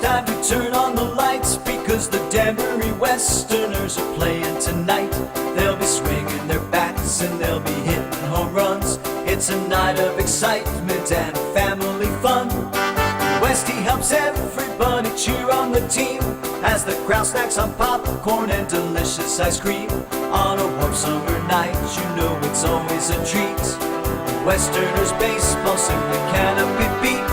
time to turn on the lights, because the Danbury Westerners are playing tonight. They'll be swinging their bats and they'll be hitting home runs. It's a night of excitement and family fun. Westy helps everybody cheer on the team as the crowd snacks on popcorn and delicious ice cream. On a warm summer night, you know it's always a treat. Westerners baseball simply cannot be beat.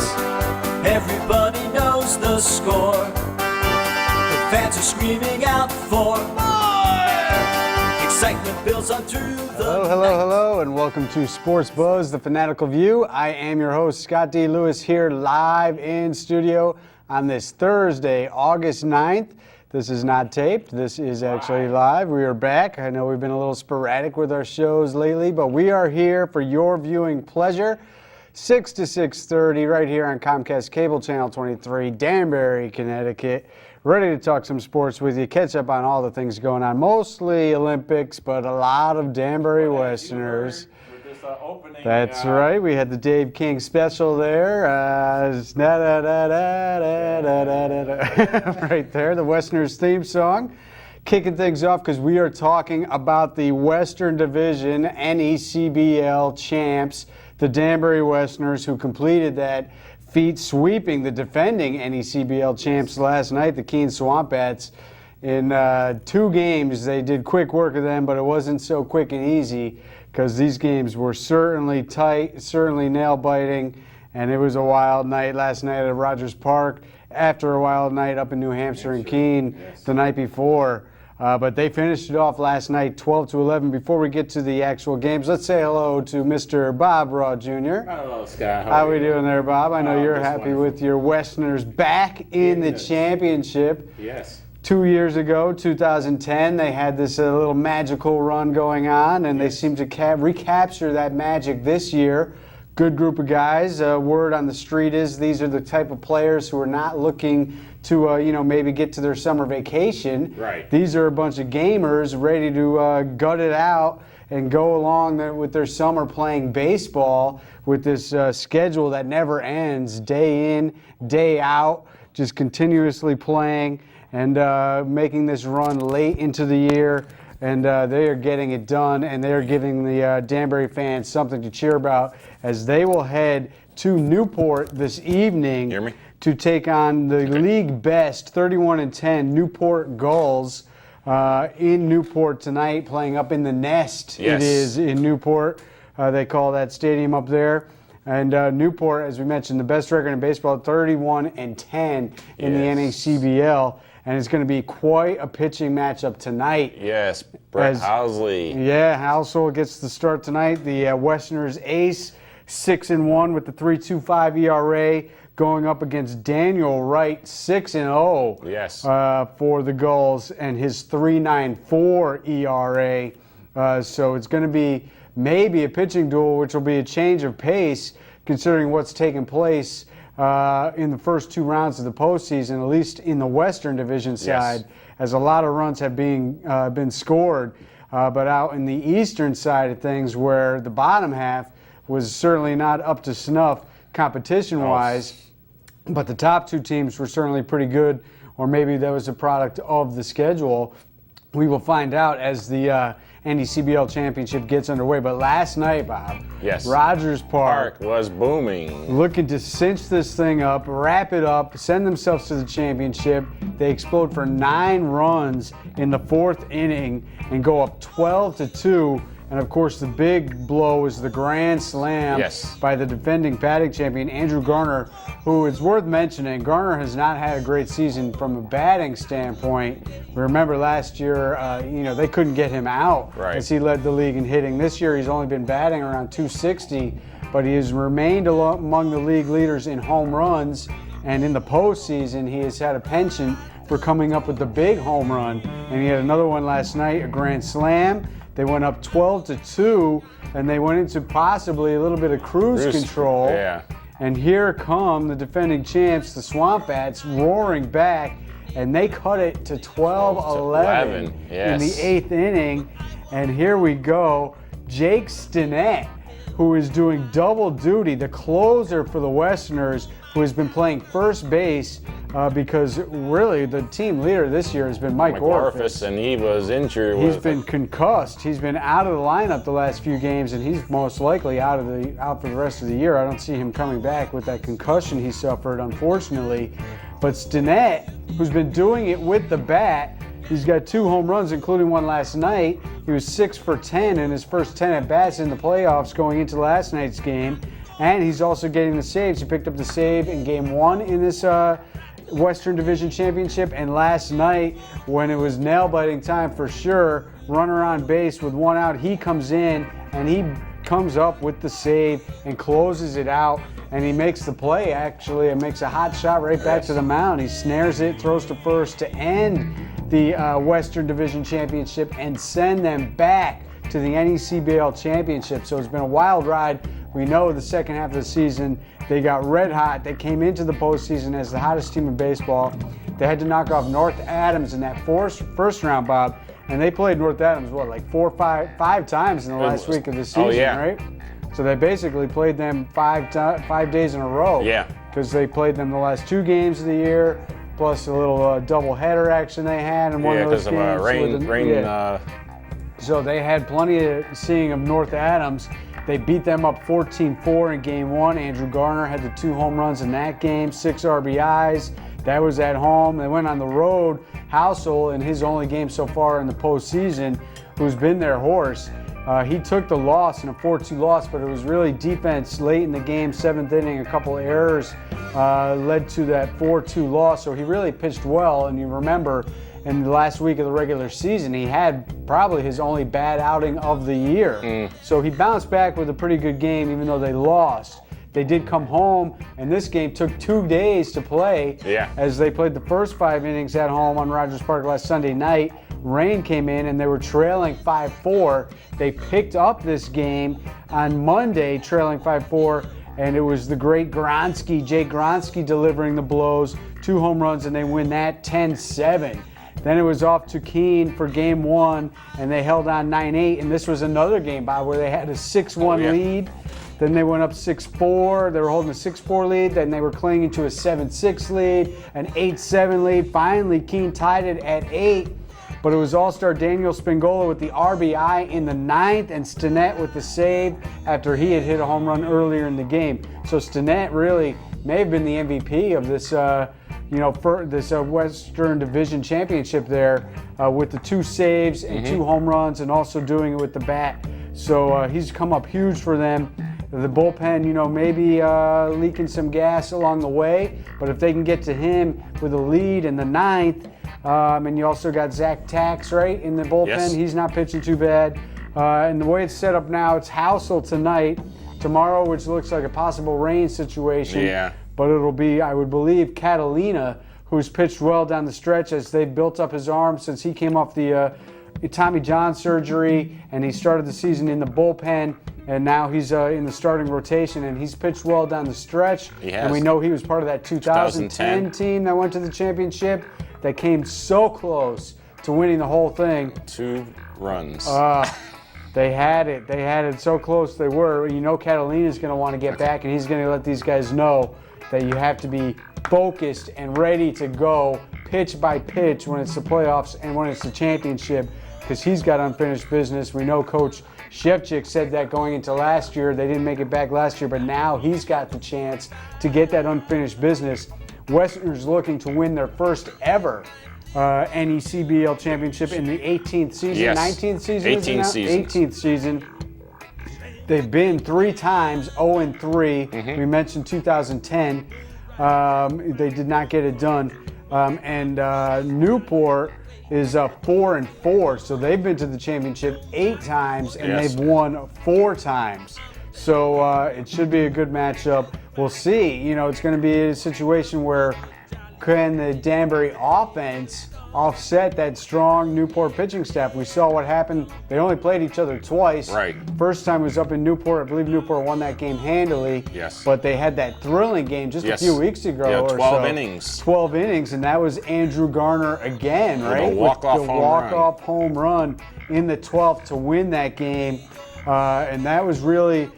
Everybody knows the score. The fans are screaming out for more. Excitement builds on through the Hello, and welcome to Sports Buzz, the Fanatical View. I am your host, Scott D. Lewis, here live in studio on this Thursday, August 9th. This is not taped. This is actually live. We are back. I know we've been a little sporadic with our shows lately, but we are here for your viewing pleasure. 6 to 6:30 right here on Comcast Cable Channel 23, Danbury, Connecticut. Ready to talk some sports with you, catch up on all the things going on, mostly Olympics, but a lot of Danbury Westerners. That's right. We had the Dave King special there. Right there, the Westerners theme song. Kicking things off because we are talking about the Western Division NECBL champs, the Danbury Westerners, who completed that feat, sweeping the defending NECBL champs last night, the Keene Swamp Bats. In 2 games, they did quick work of them, but it wasn't so quick and easy because these games were certainly tight, certainly nail-biting, and it was a wild night last night at Rogers Park, after a wild night up in New Hampshire and Keene the night before. But they finished it off last night, 12-11. Before we get to the actual games, let's say hello to Mr. Bob Raw Jr. Hello, Scott. How are we doing there, Bob? I know you're happy with your Westerners back in the championship. Yes. 2 years ago, 2010, they had this little magical run going on, and they seem to recapture that magic this year. Good group of guys. Word on the street is these are the type of players who are not looking to, maybe get to their summer vacation. Right. These are a bunch of gamers ready to gut it out and go along with their summer playing baseball with this schedule that never ends, day in, day out, just continuously playing and making this run late into the year. And they are getting it done, and they are giving the Danbury fans something to cheer about as they will head to Newport this evening to take on the league best 31-10 Newport Gulls in Newport tonight, playing up in the Nest. Yes. It is in Newport. They call that stadium up there. And Newport, as we mentioned, the best record in baseball, 31-10 in the NACBL. And it's going to be quite a pitching matchup tonight. Yes, Brett Housley. Yeah, Housel gets the start tonight. The Westerners ace, 6-1 with the 3.25 ERA, going up against Daniel Wright, 6-0. Yes. For the Gulls, and his 3.94 ERA. So it's going to be maybe a pitching duel, which will be a change of pace considering what's taken place in the first 2 rounds of the postseason, at least in the Western Division side, as a lot of runs have been scored. But out in the Eastern side of things, where the bottom half was certainly not up to snuff competition-wise, but the top 2 teams were certainly pretty good, or maybe that was a product of the schedule. We will find out as the NECBL championship gets underway. But last night, Bob, Rogers Park was booming. Looking to cinch this thing up, wrap it up, send themselves to the championship. They explode for 9 runs in the 4th inning and go up 12-2. And of course, the big blow is the grand slam by the defending batting champion, Andrew Garner, who is worth mentioning. Garner has not had a great season from a batting standpoint. We remember last year, they couldn't get him out as he led the league in hitting. This year, he's only been batting around 260, but he has remained among the league leaders in home runs. And in the postseason, he has had a penchant for coming up with the big home run. And he had another one last night, a grand slam. They went up 12-2, and they went into possibly a little bit of cruise control. Yeah. And here come the defending champs, the Swamp Bats, roaring back, and they cut it to 12-11 in the 8th inning. And here we go, Jake Stinnett, who is doing double duty, the closer for the Westerners, who has been playing first base because really the team leader this year has been Mike Orphis. And he was injured. He's been concussed. He's been out of the lineup the last few games, and he's most likely out for the rest of the year. I don't see him coming back with that concussion he suffered, unfortunately. But Stinnett, who's been doing it with the bat, he's got 2 home runs, including one last night. He was 6 for 10 in his first 10 at-bats in the playoffs going into last night's game. And he's also getting the saves. He picked up the save in Game 1 in this Western Division Championship. And last night, when it was nail-biting time for sure, runner on base with 1 out, he comes in and he comes up with the save and closes it out. And he makes the play, actually, and makes a hot shot right back to the mound. He snares it, throws to first to end the Western Division Championship and send them back to the NECBL Championship. So it's been a wild ride. We know the second half of the season, they got red hot. They came into the postseason as the hottest team in baseball. They had to knock off North Adams in that first round, Bob. And they played North Adams, like 4 or 5 times in the last week of the season, right? So they basically played them 5 days in a row. Yeah. Because they played them the last 2 games of the year, plus a little double-header action they had in one of those games. Yeah, because of rain. So they had plenty of seeing of North Adams. They beat them up 14-4 in Game 1. Andrew Garner had the 2 home runs in that game, 6 RBIs. That was at home. They went on the road. Housel, in his only game so far in the postseason, who's been their horse, he took the loss in a 4-2 loss, but it was really defense late in the game, 7th inning, a couple errors led to that 4-2 loss. So he really pitched well, and you remember in the last week of the regular season, he had probably his only bad outing of the year. So he bounced back with a pretty good game, even though they lost. They did come home, and this game took 2 days to play as they played the first 5 innings at home on Rogers Park last Sunday night. Rain came in, and they were trailing 5-4. They picked up this game on Monday, trailing 5-4, and it was the great Gronsky, Jake Gronsky, delivering the blows, 2 home runs, and they win that 10-7. Then it was off to Keene for Game 1, and they held on 9-8, and this was another game, Bob, where they had a 6-1 lead. Then they went up 6-4. They were holding a 6-4 lead. Then they were clinging to a 7-6 lead, an 8-7 lead. Finally, Keene tied it at 8. But it was All-Star Daniel Spingola with the RBI in the 9th and Stinnett with the save after he had hit a home run earlier in the game. So Stinnett really may have been the MVP of this, this Western Division Championship there with the 2 saves and 2 home runs, and also doing it with the bat. So he's come up huge for them. The bullpen, maybe leaking some gas along the way, but if they can get to him with a lead in the 9th, and you also got Zach Tax, right, in the bullpen. Yes. He's not pitching too bad. And the way it's set up now, it's Housel tonight. Tomorrow, which looks like a possible rain situation. Yeah. But it'll be, I would believe, Catalina, who's pitched well down the stretch as they've built up his arm since he came off the Tommy John surgery, and he started the season in the bullpen, and now he's in the starting rotation, and he's pitched well down the stretch. And we know he was part of that 2010 team that went to the championship that came so close to winning the whole thing. 2 runs. They had it. They had it so close they were. Catalina's going to want to get back, and he's going to let these guys know that you have to be focused and ready to go pitch by pitch when it's the playoffs and when it's the championship, because he's got unfinished business. We know Coach Shevchik said that going into last year. They didn't make it back last year, but now he's got the chance to get that unfinished business. Western's looking to win their first ever NECBL championship in the 18th season. Yes. 19th season? 18th season. 18th season. They've been 3 times 0-3. We mentioned 2010. They did not get it done. Newport is 4-4, so they've been to the championship 8 times, and they've won 4 times. So it should be a good matchup. We'll see. It's going to be a situation where can the Danbury offense offset that strong Newport pitching staff? We saw what happened. They only played each other twice. Right. First time was up in Newport. I believe Newport won that game handily. Yes. But they had that thrilling game just a few weeks ago. 12 innings. 12 innings, and that was Andrew Garner again, right? The walk-off home run in the 12th to win that game. And that was really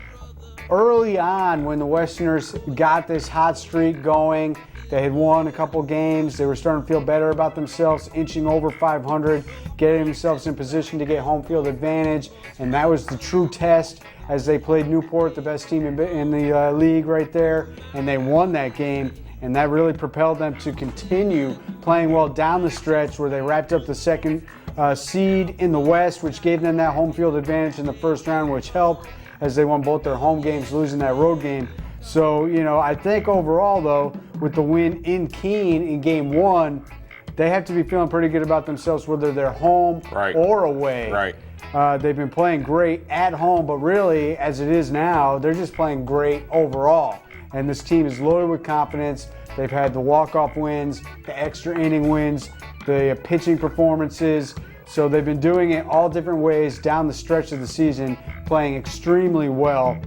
early on when the Westerners got this hot streak going, they had won a couple games. They were starting to feel better about themselves, inching over 500, getting themselves in position to get home field advantage. And that was the true test as they played Newport, the best team in the league right there. And they won that game. And that really propelled them to continue playing well down the stretch, where they wrapped up the second seed in the West, which gave them that home field advantage in the first round, which helped as they won both their home games, losing that road game. So, I think overall, though, with the win in Keene in game 1, they have to be feeling pretty good about themselves, whether they're home or away. Right. They've been playing great at home, but really, as it is now, they're just playing great overall. And this team is loaded with confidence. They've had the walk-off wins, the extra inning wins, the pitching performances. So they've been doing it all different ways down the stretch of the season, playing extremely well.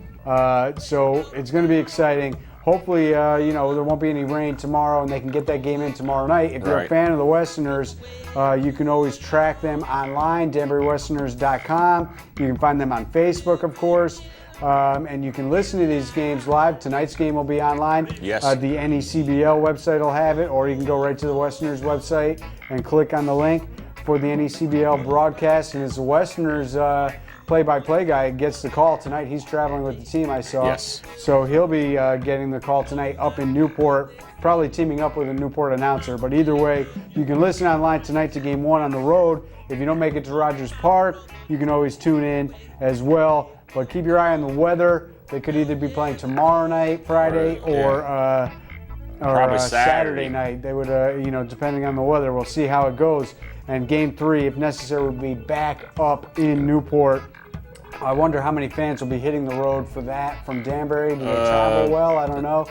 So it's going to be exciting. Hopefully, there won't be any rain tomorrow and they can get that game in tomorrow night. If you're a fan of the Westerners, you can always track them online, DanburyWesterners.com. You can find them on Facebook, of course. And you can listen to these games live. Tonight's game will be online. Yes. The NECBL website will have it, or you can go right to the Westerners website and click on the link for the NECBL broadcast. And as the Westerners play-by-play guy gets the call tonight, he's traveling with the team, I saw. Yes. So he'll be getting the call tonight up in Newport, probably teaming up with a Newport announcer. But either way, you can listen online tonight to game 1 on the road. If you don't make it to Rogers Park, you can always tune in as well. But keep your eye on the weather. They could either be playing tomorrow night, Friday, or Saturday night. They would, depending on the weather, we'll see how it goes. And game 3, if necessary, will be back up in Newport. I wonder how many fans will be hitting the road for that from Danbury. Do they travel well? I don't know.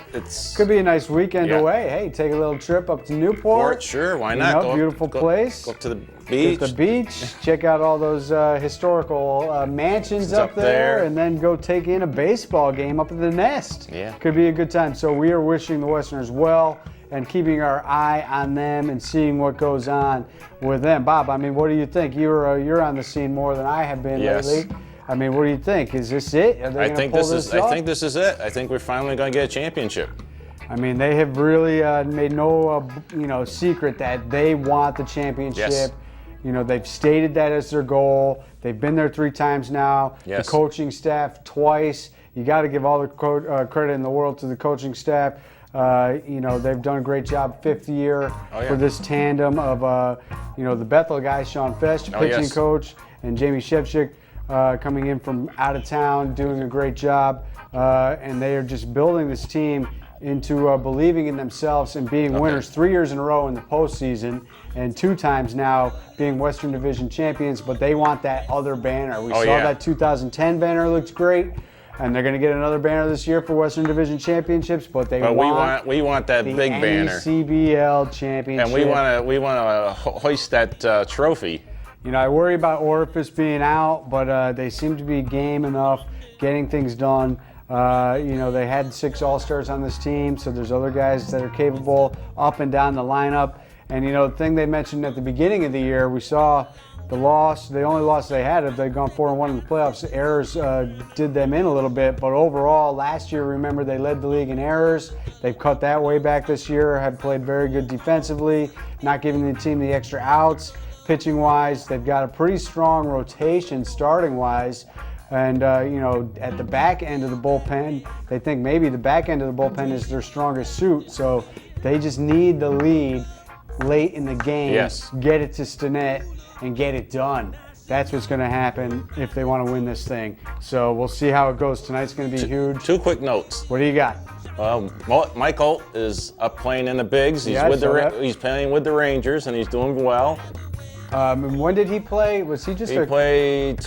Could be a nice weekend away. Hey, take a little trip up to Newport. Sure, why not? Beautiful place. Go up to the beach. Get the beach. Check out all those historical mansions up there, and then go take in a baseball game up at the Nest. Yeah. Could be a good time. So we are wishing the Westerners well and keeping our eye on them and seeing what goes on with them. Bob, I mean, what do you think? You're on the scene more than I have been lately. I mean, what do you think? Is this it? Are they I think this is it. I think we're finally going to get a championship. I mean, they have really made no secret that they want the championship. Yes. They've stated that as their goal. They've been there 3 times now. Yes. The coaching staff twice. You got to give all the credit in the world to the coaching staff. They've done a great job, 5th year for this tandem of the Bethel guy, Sean Fesch, pitching coach, and Jamie Shevchik. Coming in from out of town, doing a great job, and they are just building this team into believing in themselves and being winners 3 years in a row in the postseason, and 2 times now being Western Division champions. But they want that other banner. We saw that 2010 banner looks great, and they're going to get another banner this year for Western Division championships. But we want that big banner, CBL championship, and we want to hoist that trophy. I worry about Orifice being out, but they seem to be game enough, getting things done. They had 6 All-Stars on this team, so there's other guys that are capable up and down the lineup. And, the thing they mentioned at the beginning of the year, we saw the loss. The only loss they had, if they'd gone 4-1 in the playoffs, errors did them in a little bit. But overall, last year, remember, they led the league in errors. They've cut that way back this year, have played very good defensively, not giving the team the extra outs. Pitching-wise, they've got a pretty strong rotation starting-wise. And, at the back end of the bullpen, they think maybe the back end of the bullpen is their strongest suit. So they just need the lead late in the game, get it to Stinnett, and get it done. That's what's going to happen if they want to win this thing. So we'll see how it goes. Tonight's going to be huge. 2 quick notes. What do you got? Mike Holt is up playing in the bigs. He's he's playing with the Rangers, and he's doing well. When did he play? Was he just He played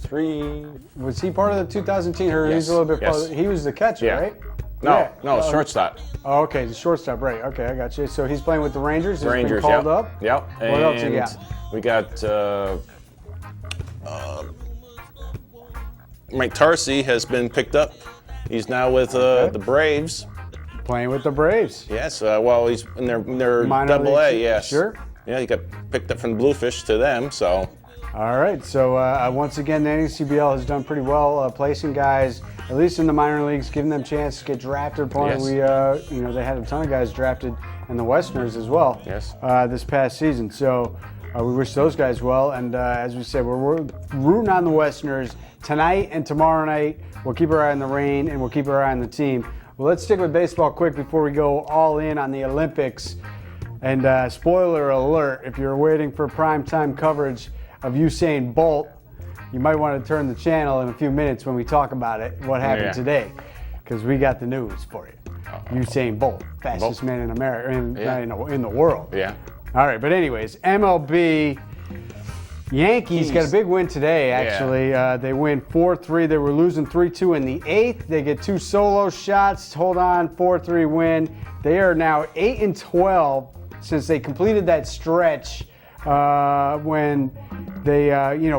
3. Was he part of the 2010? Or he's a little bit part of he was the catcher, right? No, shortstop. Oh, okay, the shortstop, right. Okay, I got you. So he's playing with the Rangers. He's Rangers, been called up. Yep. What else you got? We got Mike Tarsi has been picked up. He's now with the Braves. Playing with the Braves. Yes. He's in their Double A. Yes. Sure. Yeah, he got picked up from the Bluefish to them. So. All right. So once again, the NECBL has done pretty well placing guys at least in the minor leagues, giving them a chance to get drafted. Yes. They had a ton of guys drafted in the Westerners as well. Yes. This past season. So we wish those guys well. And as we said, we're rooting on the Westerners tonight and tomorrow night. We'll keep our eye on the rain and we'll keep our eye on the team. Well, let's stick with baseball quick before we go all in on the Olympics. And spoiler alert, if you're waiting for primetime coverage of Usain Bolt, you might want to turn the channel in a few minutes when we talk about it, what happened today, because we got the news for you. Usain Bolt, fastest man in America, in the world. Yeah. All right, but anyways, MLB, Yankees got a big win today, actually. They win 4-3. They were losing 3-2 in the 8th. They get 2 solo shots, hold on, 4-3 win. They are now 8-12 since they completed that stretch when they,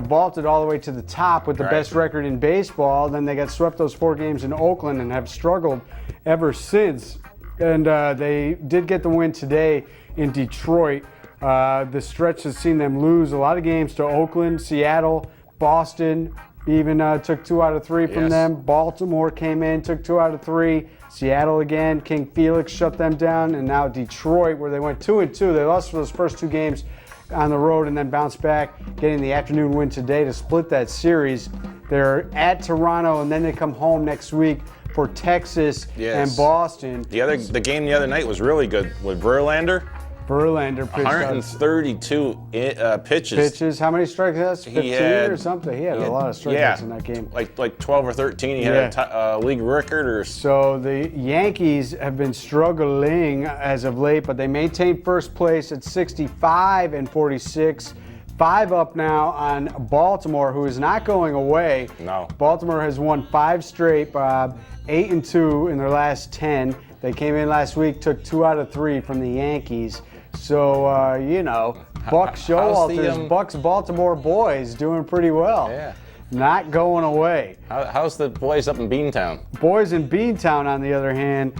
vaulted all the way to the top with the best record in baseball. Then they got swept those 4 games in Oakland and have struggled ever since. And they did get the win today in Detroit. The stretch has seen them lose a lot of games to Oakland, Seattle, Boston. Even took 2 out of 3 from them. Baltimore came in, took 2 out of 3. Seattle again, King Felix shut them down. And now Detroit, where they went 2-2. They lost for those first 2 games on the road and then bounced back, getting the afternoon win today to split that series. They're at Toronto, and then they come home next week for Texas and Boston. The game the other night was really good with Verlander. Verlander pitched 132 pitches. How many strikeouts? 15 or something? He had a lot of strikeouts in that game. Like 12 or 13. He had a league record. So the Yankees have been struggling as of late, but they maintain first place at 65-46. 5 up now on Baltimore, who is not going away. No. Baltimore has won 5 straight, Bob. 8-2 in their last 10. They came in last week, took 2 out of 3 from the Yankees. So, Buck Showalter's Buck's Baltimore boys doing pretty well. Yeah. Not going away. How's the boys up in Beantown? Boys in Beantown, on the other hand,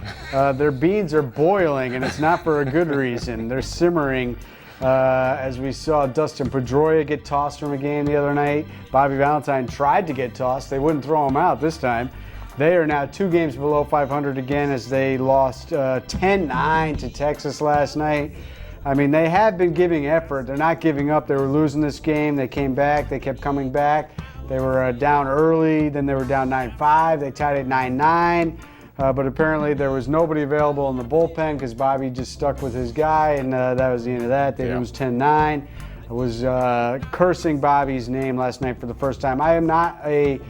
their beans are boiling, and it's not for a good reason. They're simmering. As we saw Dustin Pedroia get tossed from a game the other night. Bobby Valentine tried to get tossed. They wouldn't throw him out this time. They are now 2 games below 500 again as they lost 10-9 to Texas last night. I mean, they have been giving effort. They're not giving up. They were losing this game. They came back. They kept coming back. They were down early. Then they were down 9-5. They tied it 9-9. But apparently there was nobody available in the bullpen because Bobby just stuck with his guy, and that was the end of that. They lose 10-9. I was cursing Bobby's name last night for the first time. I am not a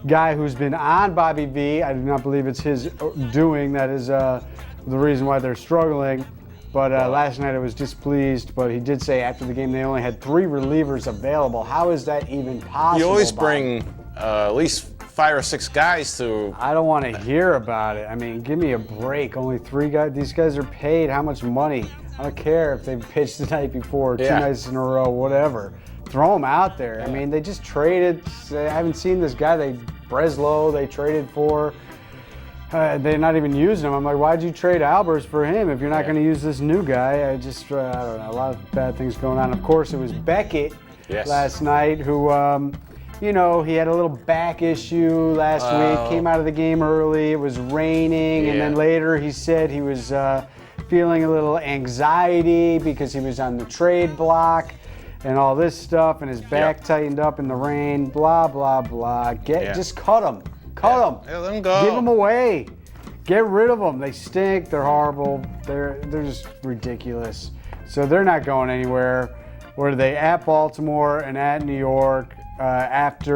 guy who's been on Bobby V. I do not believe it's his doing. That is the reason why they're struggling. But last night I was displeased. But he did say after the game they only had 3 relievers available. How is that even possible? You always Bobby? bring at least 5 or 6 guys to. I don't want to hear about it. I mean, give me a break. Only 3 guys. These guys are paid how much money? I don't care if they've pitched the night before, 2 nights in a row, whatever. Throw them out there. I mean, they just traded. I haven't seen this guy, Breslow, they traded for. They're not even using him. I'm like, why'd you trade Albers for him if you're not going to use this new guy? I don't know. A lot of bad things going on. Of course, it was Beckett last night who, he had a little back issue last week, came out of the game early. It was raining, and then later he said he was feeling a little anxiety because he was on the trade block and all this stuff, and his back tightened up in the rain, blah, blah, blah. Just cut him. Cut them. Yeah, let them go. Give them away. Get rid of them. They stink. They're horrible. They're just ridiculous. So they're not going anywhere. Where are they? At Baltimore and at New York. They got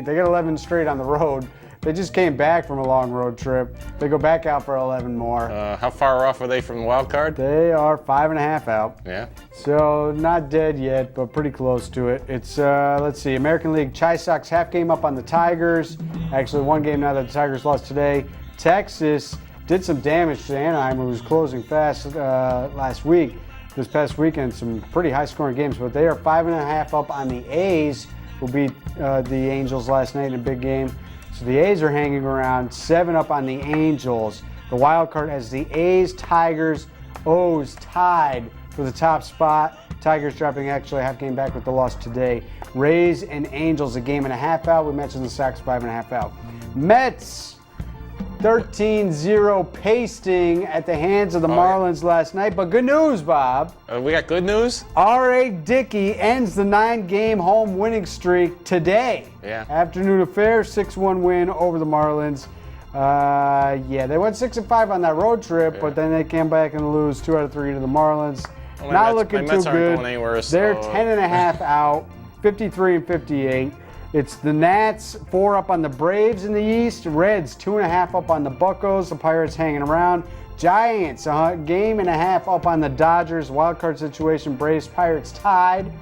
11 straight on the road. They just came back from a long road trip. They go back out for 11 more. How far off are they from the wild card? They are 5.5 out. Yeah. So not dead yet, but pretty close to it. It's, let's see, American League, Chi Sox half game up on the Tigers. Actually, 1 game now that the Tigers lost today. Texas did some damage to Anaheim, who was closing fast last week. This past weekend, some pretty high-scoring games, but they are 5.5 up on the A's, who beat the Angels last night in a big game. So the A's are hanging around, 7 up on the Angels. The wild card has the A's, Tigers, O's tied for the top spot. Tigers dropping actually a half game back with the loss today. Rays and Angels 1.5 games out. We mentioned the Sox 5.5 out. Mets 13-0 pasting at the hands of the Marlins last night. But good news, Bob. We got good news? R.A. Dickey ends the 9-game home winning streak today. Yeah. Afternoon affair, 6-1 win over the Marlins. They went 6-5 on that road trip, but then they came back and lose 2 out of 3 to the Marlins. Well, Not looking Mets too aren't good. Going anywhere, so. They're 10.5 out, 53-58. It's the Nats, 4 up on the Braves in the East. Reds, 2.5 up on the Buccos. The Pirates hanging around. Giants, a game and a half up on the Dodgers. Wild card situation, Braves, Pirates tied.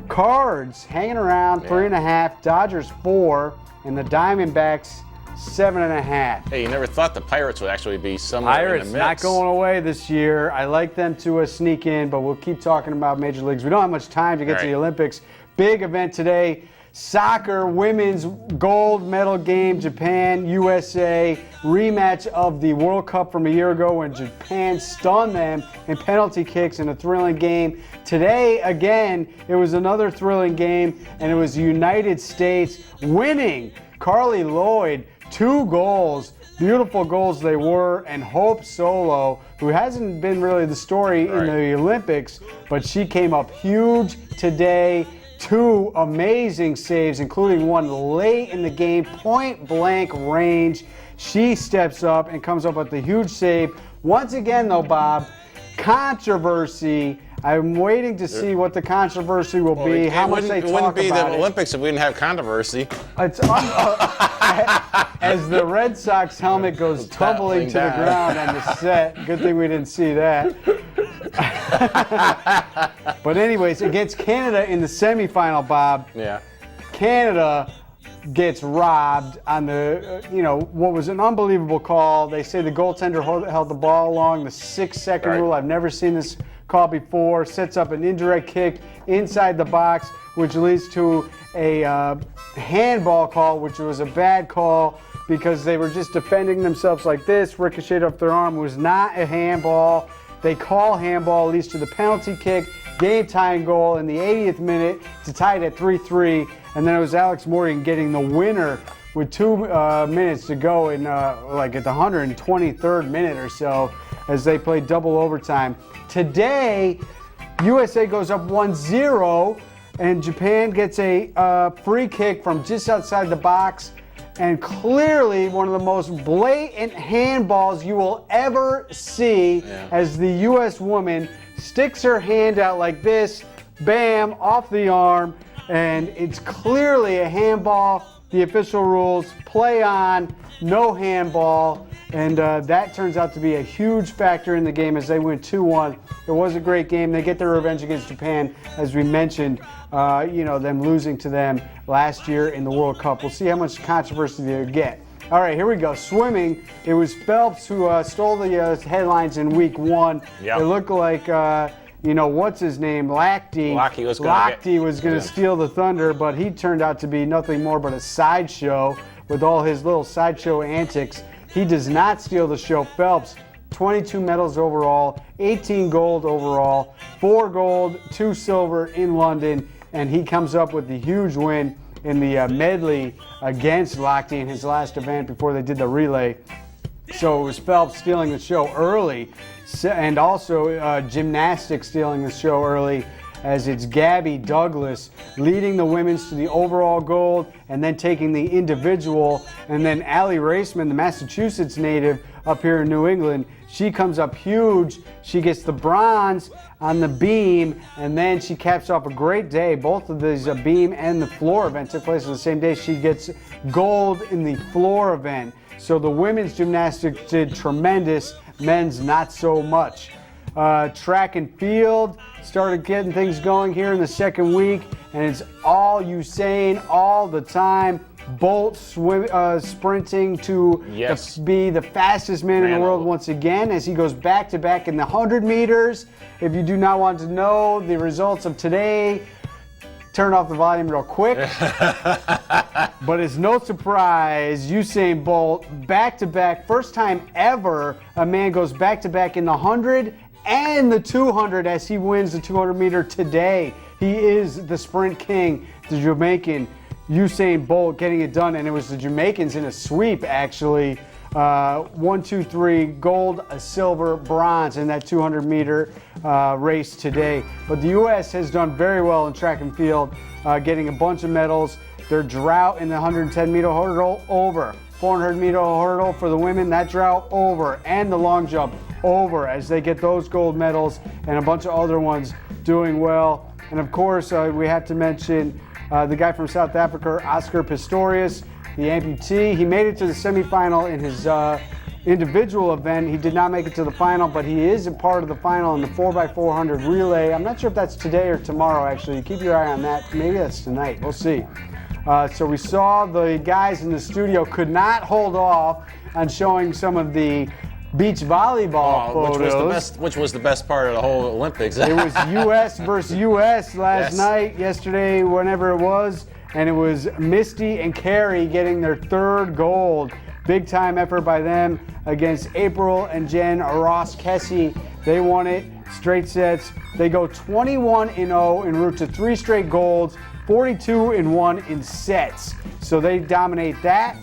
Cards hanging around, 3.5. Dodgers 4, and the Diamondbacks 7.5. Hey, you never thought the Pirates would actually be somewhere in the mix. Not going away this year. I like them to sneak in, but we'll keep talking about major leagues. We don't have much time to get to the Olympics. Big event today. Soccer women's gold medal game, Japan, USA, rematch of the World Cup from a year ago when Japan stunned them in penalty kicks in a thrilling game. Today, again, it was another thrilling game, and it was the United States winning. Carly Lloyd, 2 goals. Beautiful goals they were, and Hope Solo, who hasn't been really the story in the Olympics, but she came up huge today. 2 amazing saves, including one late in the game, point blank range. She steps up and comes up with a huge save. Once again, though, Bob, controversy. I'm waiting to see what the controversy will be, how much they talk about it. It wouldn't be the Olympics if we didn't have controversy. It's as the Red Sox helmet goes tumbling to the ground on the set. Good thing we didn't see that. But anyways, against Canada in the semifinal, Bob. Yeah. Canada gets robbed on the, what was an unbelievable call. They say the goaltender held the ball along the 6-second rule. I've never seen this call before. Sets up an indirect kick inside the box, which leads to a handball call, which was a bad call because they were just defending themselves like this. Ricocheted off their arm. It was not a handball. They call handball, leads to the penalty kick, game-tying goal in the 80th minute to tie it at 3-3. And then it was Alex Morgan getting the winner with 2 minutes to go in at the 123rd minute or so as they played double overtime. Today, USA goes up 1-0, and Japan gets a free kick from just outside the box. And clearly one of the most blatant handballs you will ever see as the U.S. woman sticks her hand out like this, bam, off the arm, and it's clearly a handball. The official rules, play on, no handball, and that turns out to be a huge factor in the game as they win 2-1. It was a great game. They get their revenge against Japan, as we mentioned, them losing to them last year in the World Cup. We'll see how much controversy they get. All right, here we go. Swimming. It was Phelps who stole the headlines in week 1. Yep. It looked like, what's his name? Lochte was going to steal the thunder, but he turned out to be nothing more but a sideshow with all his little sideshow antics. He does not steal the show. Phelps, 22 medals overall, 18 gold overall, 4 gold, 2 silver in London, and he comes up with the huge win in the medley against Lochte in his last event before they did the relay. So it was Phelps stealing the show early, and also gymnastics stealing the show early, as it's Gabby Douglas leading the women's to the overall gold and then taking the individual, and then Allie Raceman, the Massachusetts native up here in New England, she comes up huge. She gets the bronze on the beam, and then she caps off a great day. Both of these beam and the floor event took place on the same day. She gets gold in the floor event. So the women's gymnastics did tremendous, men's not so much. Track and field started getting things going here in the second week, and it's all Usain all the time. Bolt sprinting to be the fastest man in the world once again as he goes back-to-back in the 100 meters. If you do not want to know the results of today, turn off the volume real quick. But it's no surprise, Usain Bolt back-to-back, first time ever a man goes back-to-back in the 100 and the 200 as he wins the 200 meter today. He is the sprint king, the Jamaican. Usain Bolt getting it done, and it was the Jamaicans in a sweep, actually. 1, 2, 3, gold, a silver, bronze in that 200-meter race today. But the U.S. has done very well in track and field, getting a bunch of medals. Their drought in the 110-meter hurdle, over. 400-meter hurdle for the women, that drought, over. And the long jump, over, as they get those gold medals and a bunch of other ones doing well. And of course, we have to mention the guy from South Africa, Oscar Pistorius, the amputee. He made it to the semifinal in his individual event. He did not make it to the final, but he is a part of the final in the 4x400 relay. I'm not sure if that's today or tomorrow, actually. Keep your eye on that. Maybe that's tonight. We'll see. So we saw the guys in the studio could not hold off on showing some of the beach volleyball photos. Which was the best part of the whole Olympics. It was U.S. versus U.S. last night, yesterday, whenever it was. And it was Misty and Carrie getting their third gold. Big time effort by them against April and Jen Ross-Kessie. They won it, straight sets. They go 21-0 en route to 3 straight golds, 42-1 in sets. So they dominate that.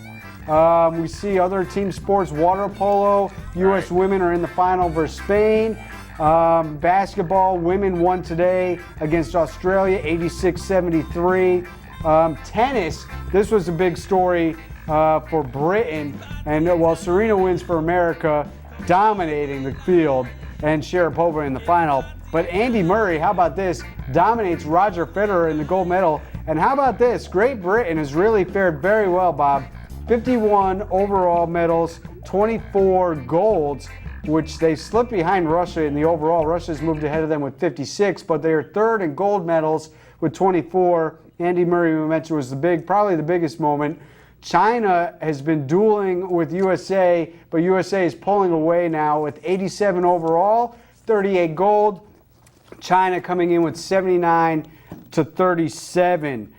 We see other team sports, water polo. U.S. women are in the final versus Spain. Basketball, women won today against Australia, 86-73. Tennis, this was a big story for Britain, and while Serena wins for America, dominating the field, and Sharapova in the final. But Andy Murray, how about this, dominates Roger Federer in the gold medal. And how about this, Great Britain has really fared very well, Bob. 51 overall medals, 24 golds, which they slipped behind Russia in the overall. Russia's moved ahead of them with 56, but they are third in gold medals with 24. Andy Murray, we mentioned, was probably the biggest moment. China has been dueling with USA, but USA is pulling away now with 87 overall, 38 gold. China coming in with 79 to 37.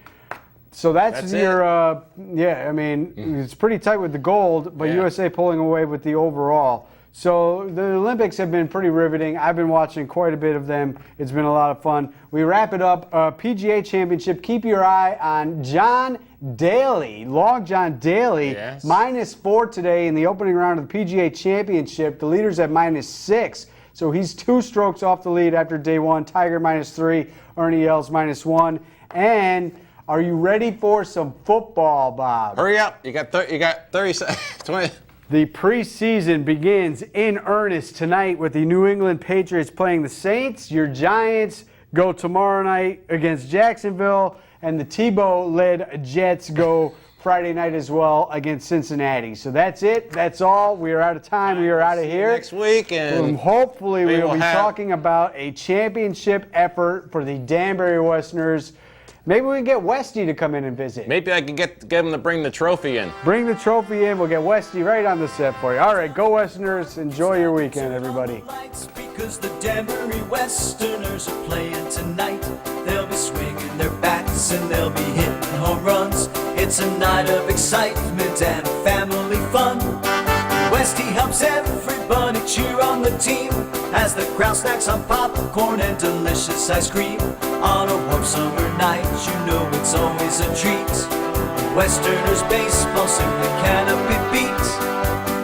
So that's your, it's pretty tight with the gold, but USA pulling away with the overall. So the Olympics have been pretty riveting. I've been watching quite a bit of them. It's been a lot of fun. We wrap it up. PGA Championship. Keep your eye on John Daly, Long John Daly, -4 today in the opening round of the PGA Championship. The leader's at -6. So he's 2 strokes off the lead after day 1. Tiger -3, Ernie Els -1. And are you ready for some football, Bob? Hurry up. You got 30 seconds. 20. The preseason begins in earnest tonight with the New England Patriots playing the Saints. Your Giants go tomorrow night against Jacksonville, and the Tebow-led Jets go Friday night as well against Cincinnati. So that's it. That's all. We are out of time. We are out of here. Next week, and hopefully we will be talking about a championship effort for the Danbury Westerners. Maybe we can get Westy to come in and visit. Maybe I can get him to bring the trophy in. Bring the trophy in. We'll get Westy right on the set for you. All right, go Westerners. Enjoy your weekend, everybody. Because the Danbury Westerners are playing tonight. They'll be swinging their bats and they'll be hitting home runs. It's a night of excitement and family fun. Westy helps everybody cheer on the team as the crowd snacks on popcorn and delicious ice cream. On a warm summer night, you know it's always a treat. Westerners baseball simply cannot be beat.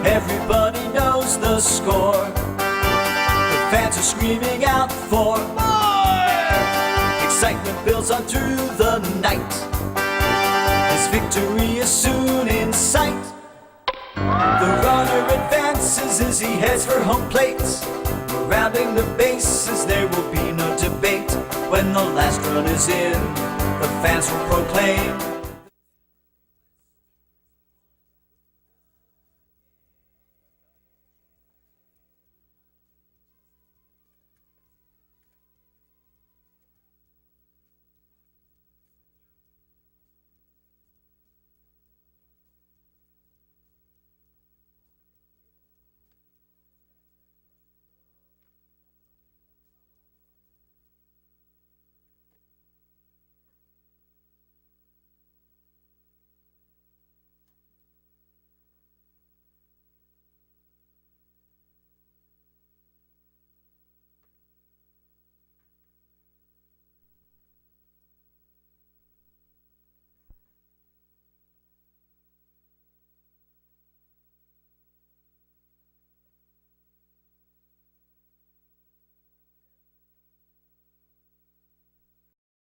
Everybody knows the score. The fans are screaming out for more. Excitement builds on through the night as victory is soon in sight. The runner advances as he heads for home plate. Rounding the bases, there will be no debate. When the last run is in, the fans will proclaim